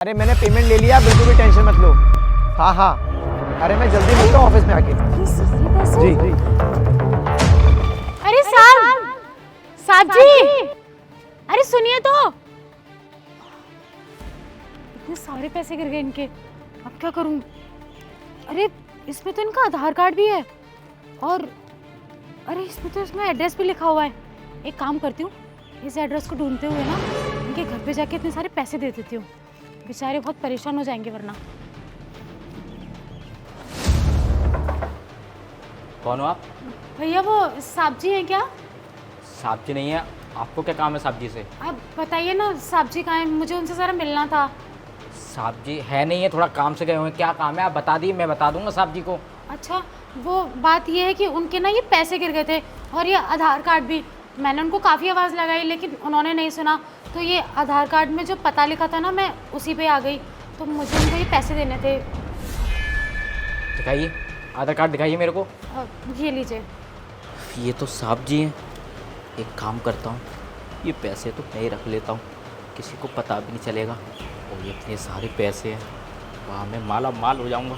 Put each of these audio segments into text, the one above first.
अरे मैंने पेमेंट ले लिया, बिल्कुल भी टेंशन मत लो। हाँ हाँ, अरे मैं जल्दी मिलता हूँ ऑफिस में आके। जी जी। अरे साहब, साहब जी, अरे सुनिए तो, इतने सारे पैसे गिर गए इनके, अब क्या करूं? अरे इसमें तो इनका आधार कार्ड भी है और अरे इसमें तो इसमें एड्रेस भी लिखा हुआ है। एक काम करती हूँ, इस एड्रेस को ढूंढते हुए ना इनके घर पे जाके इतने सारे पैसे दे देती हूँ, बेचारे बहुत परेशान हो जाएंगे वरना। कौन हो आप? भैया वो साहब जी हैं क्या? साहब जी नहीं है। आपको क्या काम है साहब जी से? आप बताइए ना साहब जी कहाँ हैं, मुझे उनसे ज़रा मिलना था। साहब जी है नहीं है, थोड़ा काम से गए हुए हैं। क्या काम है आप बता दी, मैं बता दूंगा साहब जी को। अच्छा, वो बात ये है कि उनके ना ये पैसे गिर गए थे और ये आधार कार्ड भी। मैंने उनको काफ़ी आवाज़ लगाई लेकिन उन्होंने नहीं सुना, तो ये आधार कार्ड में जो पता लिखा था ना मैं उसी पे आ गई, तो मुझे उनको ये पैसे देने थे। दिखाइए आधार कार्ड, दिखाइए मेरे को। ये लीजिए। ये तो साहब जी हैं। एक काम करता हूँ, ये पैसे तो मैं ही रख लेता हूँ, किसी को पता भी नहीं चलेगा। और ये इतने सारे पैसे हैं, वहाँ मैं माला माल हो जाऊँगा।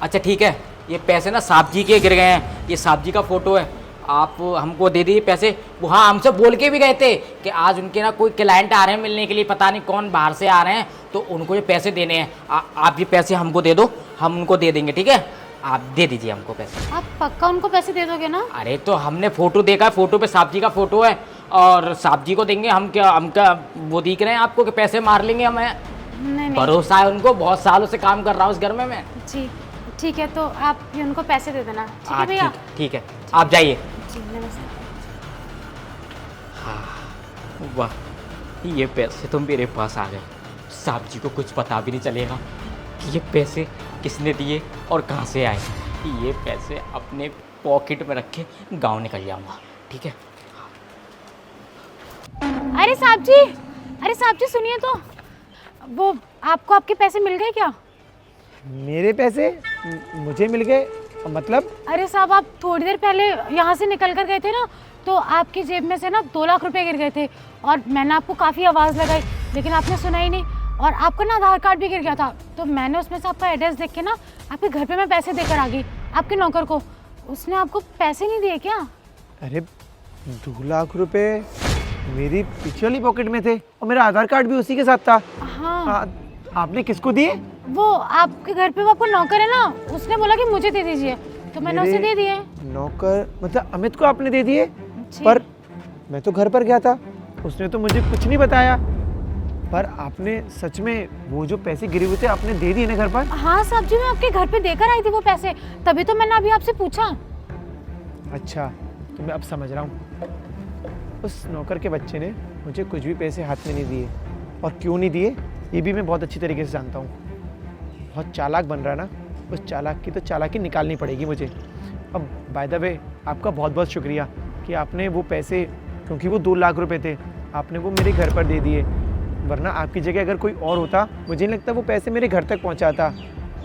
अच्छा ठीक है, ये पैसे ना साहब जी के गिर गए हैं, ये साहब जी का फ़ोटो है, आप हमको दे दीजिए पैसे। वो हाँ हमसे बोल के भी गए थे कि आज उनके ना कोई क्लाइंट आ रहे हैं मिलने के लिए, पता नहीं कौन बाहर से आ रहे हैं, तो उनको ये पैसे देने हैं। आप ये पैसे हमको दे दो, हम उनको दे देंगे। ठीक है, आप दे दीजिए हमको पैसे। आप पक्का उनको पैसे दे दोगे ना? अरे तो हमने फ़ोटो देखा है, फ़ोटो पे साहब जी का फ़ोटो है और साहब जी को देंगे हम। क्या हमका वो दिख रहे हैं आपको कि पैसे मार लेंगे हमें? नहीं नहीं भरोसा है उनको, बहुत सालों से काम कर रहा हूँ इस घर में मैं। जी ठीक है, तो आप ये उनको पैसे दे देना। ठीक है हाँ भैया? ठीक है, आप जाइए। जी नमस्ते। हाँ वाह, ये पैसे तो मेरे पास आ गए, साहब जी को कुछ पता भी नहीं चलेगा कि ये पैसे किसने दिए और कहाँ से आए। ये पैसे अपने पॉकेट में रख के गाँव निकल जाऊँगा। ठीक है। अरे साहब जी, अरे साहब जी सुनिए तो, वो आपको आपके पैसे मिल गए क्या? मेरे पैसे मुझे मिल गए? मतलब? अरे साहब, आप थोड़ी देर पहले यहाँ से निकल कर गए थे ना, तो आपकी जेब में से ना 2 लाख रुपए गिर गए थे और मैंने आपको काफ़ी आवाज़ लगाई लेकिन आपने सुना ही नहीं, और आपका ना आधार कार्ड भी गिर गया था, तो मैंने उसमें से आपका एड्रेस देख के ना आपके घर पे मैं पैसे देकर आ गई आपके नौकर को। उसने आपको पैसे नहीं दिए क्या? अरे 2 लाख रुपए मेरी पीछे वाली पॉकेट में थे और मेरा आधार कार्ड भी उसी के साथ था। हाँ। आपने किसको दिए? वो आपके घर पे वो आपका नौकर है ना, उसने बोला कि मुझे दे दीजिए, तो मैंने उसे दे दिए। नौकर मतलब अमित को आपने दे दिए? जी। पर मैं तो घर पर गया था, उसने तो मुझे कुछ नहीं बताया। पर आपने सच में वो जो पैसे गिरे हुए थे आपने दे दिए ना घर पर? हाँ साहब जी, मैं आपके घर पे देकर आई थी वो पैसे, तभी तो मैंने अभी आपसे पूछा। अच्छा, तो मैं अब समझ रहा हूँ। उस नौकर के बच्चे ने मुझे कुछ भी पैसे हाथ में नहीं दिए, और क्यों नहीं दिए ये भी मैं बहुत अच्छी तरीके से जानता हूँ। बहुत चालाक बन रहा है ना, उस चालाक की तो चालाकी निकालनी पड़ेगी मुझे। अब बाय द वे आपका बहुत बहुत शुक्रिया कि आपने वो पैसे, क्योंकि वो 2 लाख रुपए थे, आपने वो मेरे घर पर दे दिए, वरना आपकी जगह अगर कोई और होता मुझे नहीं लगता वो पैसे मेरे घर तक पहुंचाता।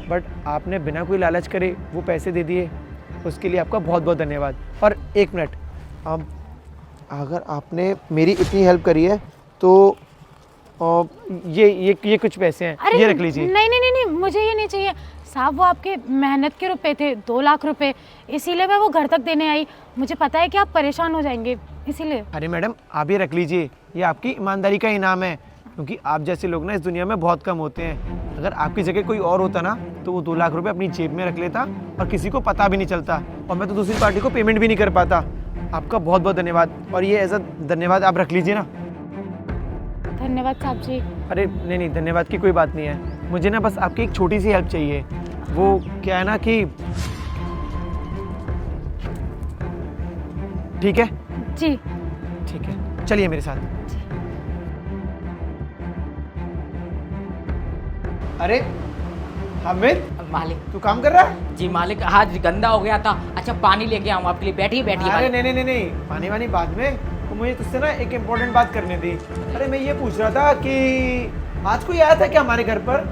बट आपने बिना कोई लालच करे वो पैसे दे दिए, उसके लिए आपका बहुत बहुत धन्यवाद। और 1 मिनट, अब अगर आपने मेरी इतनी हेल्प करी है तो ये कुछ पैसे हैं, ये रख लीजिए। नहीं नहीं नहीं नहीं, मुझे ये नहीं चाहिए साहब, वो आपके मेहनत के रुपए थे 2 लाख रुपए, इसीलिए मैं वो घर तक देने आई। मुझे पता है कि आप परेशान हो जाएंगे इसीलिए। अरे मैडम आप ये रख लीजिए, ये आपकी ईमानदारी का इनाम है, क्योंकि आप जैसे लोग ना इस दुनिया में बहुत कम होते हैं। अगर आपकी जगह कोई और होता ना तो वो 2 लाख रुपए अपनी जेब में रख लेता और किसी को पता भी नहीं चलता, और मैं तो दूसरी पार्टी को पेमेंट भी नहीं कर पाता। आपका बहुत बहुत धन्यवाद, और ये एज अ धन्यवाद आप रख लीजिए ना। धन्यवाद साहब जी। अरे नहीं नहीं, धन्यवाद की कोई बात नहीं है, मुझे ना बस आपकी एक छोटी सी हेल्प चाहिए। वो क्या है ना कि, ठीक है? जी ठीक है, चलिए मेरे साथ। अरे हामिद, मालिक। तू काम कर रहा है? जी मालिक, आज गंदा हो गया था। अच्छा पानी लेके आऊँ आपके लिए, बैठिए बैठिए अरे मालिक। नहीं नहीं नहीं नहीं, पानी वानी बाद में, तो मुझे तुझसे ना एक इम्पोर्टेंट बात करनी थी। अरे मैं ये पूछ रहा था कि आज कोई आया था क्या हमारे घर पर,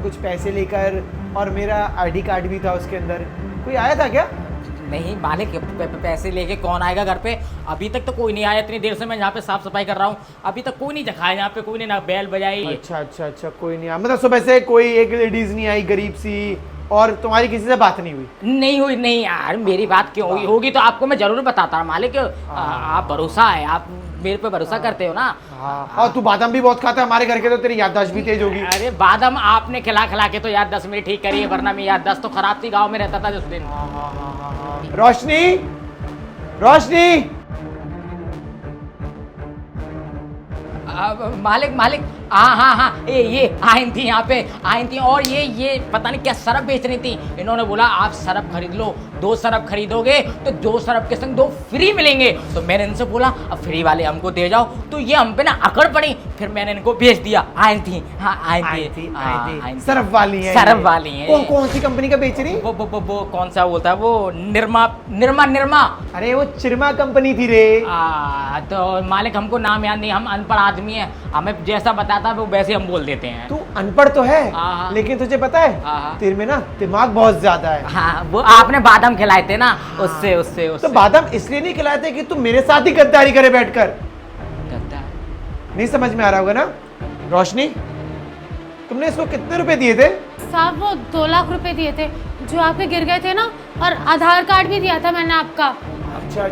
कुछ पैसे लेकर, और मेरा आईडी कार्ड भी था उसके अंदर, कोई आया था क्या? नहीं मालिक, पैसे लेके कौन आएगा घर पे? अभी तक तो कोई नहीं आया, इतनी देर से मैं यहाँ पे साफ सफाई कर रहा हूँ, अभी तक कोई नहीं दिखाया यहाँ पे, कोई ने ना बैल बजाई। अच्छा अच्छा अच्छा, कोई नहीं आया, मतलब सुबह से कोई एक लेडीज नहीं आई गरीब सी, और तुम्हारी किसी से बात नहीं हुई? नहीं हुई। नहीं यार, मेरी बात क्यों हुई? होगी तो आपको मैं जरूर बताता मालिक। आप भरोसा है, आप मेरे पे भरोसा करते हो ना। हाँ, और तू बादाम भी बहुत खाता है हमारे घर के, तो तेरी याददाश्त भी तेज होगी। अरे बादाम आपने खिला खिला के तो याददाश्त मेरी ठीक करी है, वरना मेरी याददाश्त तो खराब थी, गाँव में रहता था जिस दिन। रोशनी, रोशनी, मालिक मालिक, हाँ, ये आई थी यहाँ पे, आई थी, और ये पता नहीं क्या सरफ बेच रही थी। इन्होंने बोला आप सरफ खरीद लो, 2 सरफ खरीदोगे तो 2 सरफ के संग 2 फ्री मिलेंगे। तो मैंने इनसे बोला अब फ्री वाले हमको दे जाओ, तो ये हम पे ना अकड़ पड़ी, फिर मैंने इनको भेज दिया। आई थी, हाँ आई थी, सरफ वाली है, सरफ वाली है। कौन सी कंपनी का बेच रही? वो कौन सा बोलता है वो, निर्मा। अरे वो चिरमा कंपनी थी रे। तो मालिक हमको नाम याद नहीं, हम अनपढ़ आदमी है, हमें जैसा बताता है वो वैसे हम बोल देते हैं। तू अनपढ़ तो है, हाँ। लेकिन तुझे पता है तेरे में ना दिमाग बहुत ज्यादा है। हाँ, वो आपने बादाम खिलाए थे ना, उससे तो बादाम इसलिए नहीं खिलाए थे कि तू मेरे साथ ही गद्दारी करे बैठकर? गद्दार? नहीं समझ में आ रहा होगा ना? रोशनी, तुमने इसको कितने रुपए दिए थे? साहब वो 2 लाख रुपए दिए थे जो आपके गिर गए थे ना, और आधार कार्ड भी दिया था मैंने आपका। अच्छा,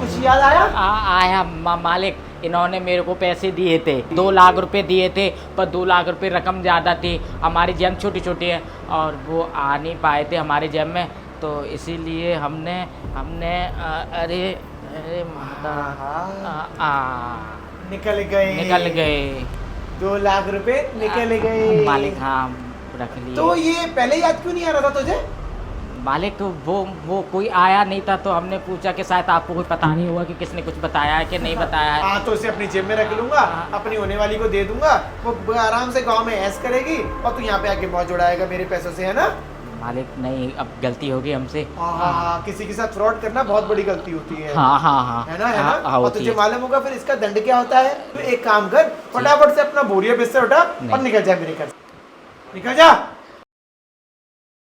कुछ याद आया? आया मालिक, इन्होंने मेरे को पैसे दिए थे, 2 लाख रुपए दिए थे, पर 2 लाख रुपए रकम ज़्यादा थी, हमारी जेब छोटी है और वो आ नहीं पाए थे हमारे जेब में, तो इसीलिए हमने अरे निकल गए 2 लाख रुपए निकल गए मालिक। हाँ रख लिए। तो ये पहले याद क्यों नहीं आ रहा था तुझे? मालिक तो वो कोई आया नहीं था, तो हमने पूछा कि शायद आपको कोई पता नहीं हुआ कि किसने कुछ बताया है कि नहीं बताया है। हाँ, तो उसे अपनी जेब में रख लूंगा, अपनी होने वाली को दे दूंगा, वो आराम से गांव में ऐश करेगी, और तू यहाँ पे आके मौज उड़ाएगा मेरे पैसों से, है ना? मालिक नहीं, अब गलती होगी हमसे। हाँ, किसी के साथ फ्रॉड करना बहुत बड़ी गलती होती है। हाँ है ना? और तुझे है। मालूम होगा फिर इसका दंड क्या होता है? तो एक काम कर, फटाफट से अपना बोरिया बिस्तर उठा और निकल जा मेरे घर से। निकल जा।